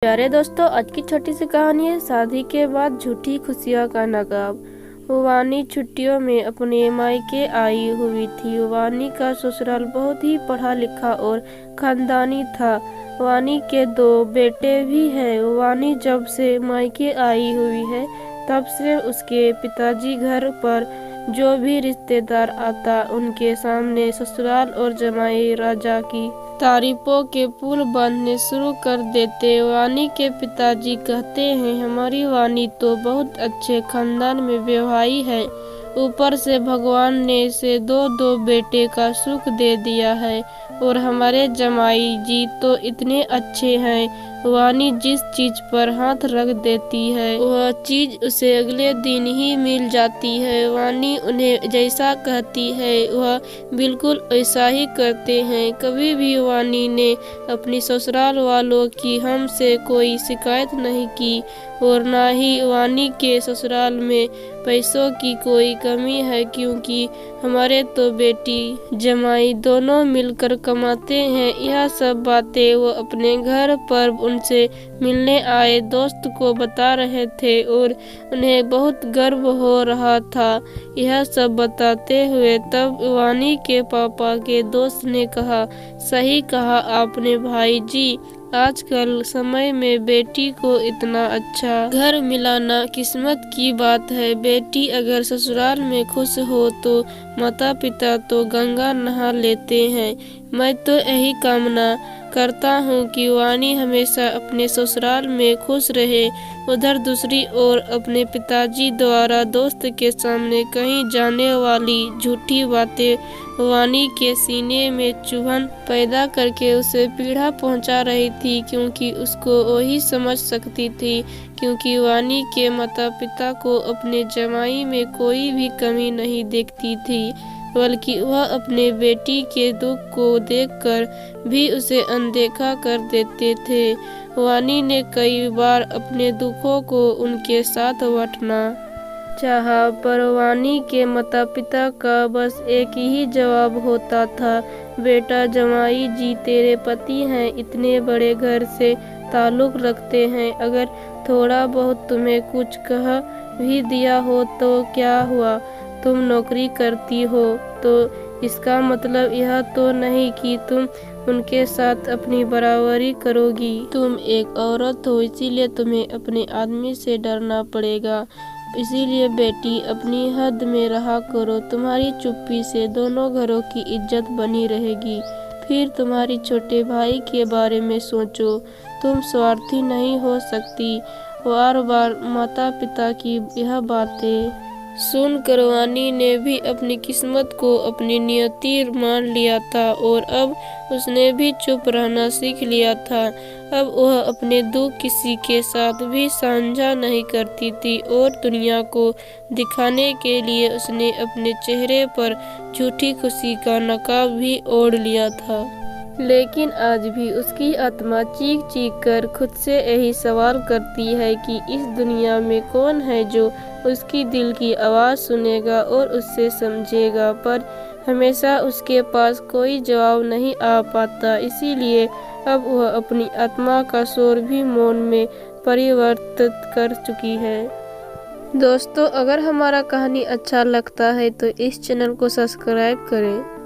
प्यारे दोस्तों, आज की छोटी सी कहानी है शादी के बाद झूठी खुशियों का नकाब। वानी छुट्टियों में अपने मायके आई हुई थी। वानी का ससुराल बहुत ही पढ़ा लिखा और खानदानी था। वानी के 2 बेटे भी हैं। वानी जब से मायके आई हुई है तब से उसके पिताजी घर पर जो भी रिश्तेदार आता उनके सामने ससुराल और जमाई राजा की तारीफों के पुल बांधने शुरू कर देते। वानी के पिताजी कहते हैं, हमारी वानी तो बहुत अच्छे खानदान में विवाही है, ऊपर से भगवान ने इसे 2 बेटे का सुख दे दिया है और हमारे जमाई जी तो इतने अच्छे हैं। वानी जिस चीज पर हाथ रख देती है वह चीज उसे अगले दिन ही मिल जाती है। वानी उन्हें जैसा कहती है वह बिल्कुल ऐसा ही करते हैं। कभी भी वानी ने अपनी ससुराल वालों की हमसे कोई शिकायत नहीं की और ना ही वानी के ससुराल में पैसों की कोई कमी है, क्योंकि हमारे तो बेटी जमाई दोनों मिलकर कमाते हैं। यह सब बातें वो अपने घर पर उनसे मिलने आए दोस्त को बता रहे थे और उन्हें बहुत गर्व हो रहा था। यह सब बताते हुए तब वानी के पापा के दोस्त ने कहा, सही कहा आपने भाई जी, आजकल समय में बेटी को इतना अच्छा घर मिलाना किस्मत की बात है। बेटी अगर ससुराल में खुश हो तो माता पिता तो गंगा नहा लेते हैं। मैं तो यही कामना करता हूँ कि वानी हमेशा अपने ससुराल में खुश रहे। उधर दूसरी ओर अपने पिताजी द्वारा दोस्त के सामने कही जाने वाली झूठी बातें वानी के सीने में चुभन पैदा करके उसे पीड़ा पहुंचा रही थी, क्योंकि उसको वही समझ सकती थी, क्योंकि वानी के माता पिता को अपने जमाई में कोई भी कमी नहीं देखती थी, बल्कि वह अपने बेटी के दुख को देखकर भी उसे अनदेखा कर देते थे। वानी ने कई बार अपने दुखों को उनके साथ बांटना चाहा, पर वानी के माता पिता का बस एक ही जवाब होता था, बेटा जमाई जी तेरे पति हैं, इतने बड़े घर से ताल्लुक रखते हैं, अगर थोड़ा बहुत तुम्हें कुछ कह भी दिया हो तो क्या हुआ, तुम नौकरी करती हो तो इसका मतलब यह तो नहीं कि तुम उनके साथ अपनी बराबरी करोगी। तुम एक औरत हो, इसीलिए तुम्हें अपने आदमी से डरना पड़ेगा। इसीलिए बेटी अपनी हद में रहा करो, तुम्हारी चुप्पी से दोनों घरों की इज्जत बनी रहेगी। फिर तुम्हारी छोटे भाई के बारे में सोचो, तुम स्वार्थी नहीं हो सकती। बार बार माता पिता की यह बातें सुनकर वानी ने भी अपनी किस्मत को अपनी नियति मान लिया था और अब उसने भी चुप रहना सीख लिया था। अब वह अपने दुख किसी के साथ भी साझा नहीं करती थी और दुनिया को दिखाने के लिए उसने अपने चेहरे पर झूठी खुशी का नकाब भी ओढ़ लिया था। लेकिन आज भी उसकी आत्मा चीख चीख कर खुद से यही सवाल करती है कि इस दुनिया में कौन है जो उसकी दिल की आवाज़ सुनेगा और उससे समझेगा, पर हमेशा उसके पास कोई जवाब नहीं आ पाता। इसीलिए अब वह अपनी आत्मा का शोर भी मौन में परिवर्तित कर चुकी है। दोस्तों, अगर हमारा कहानी अच्छा लगता है तो इस चैनल को सब्सक्राइब करें।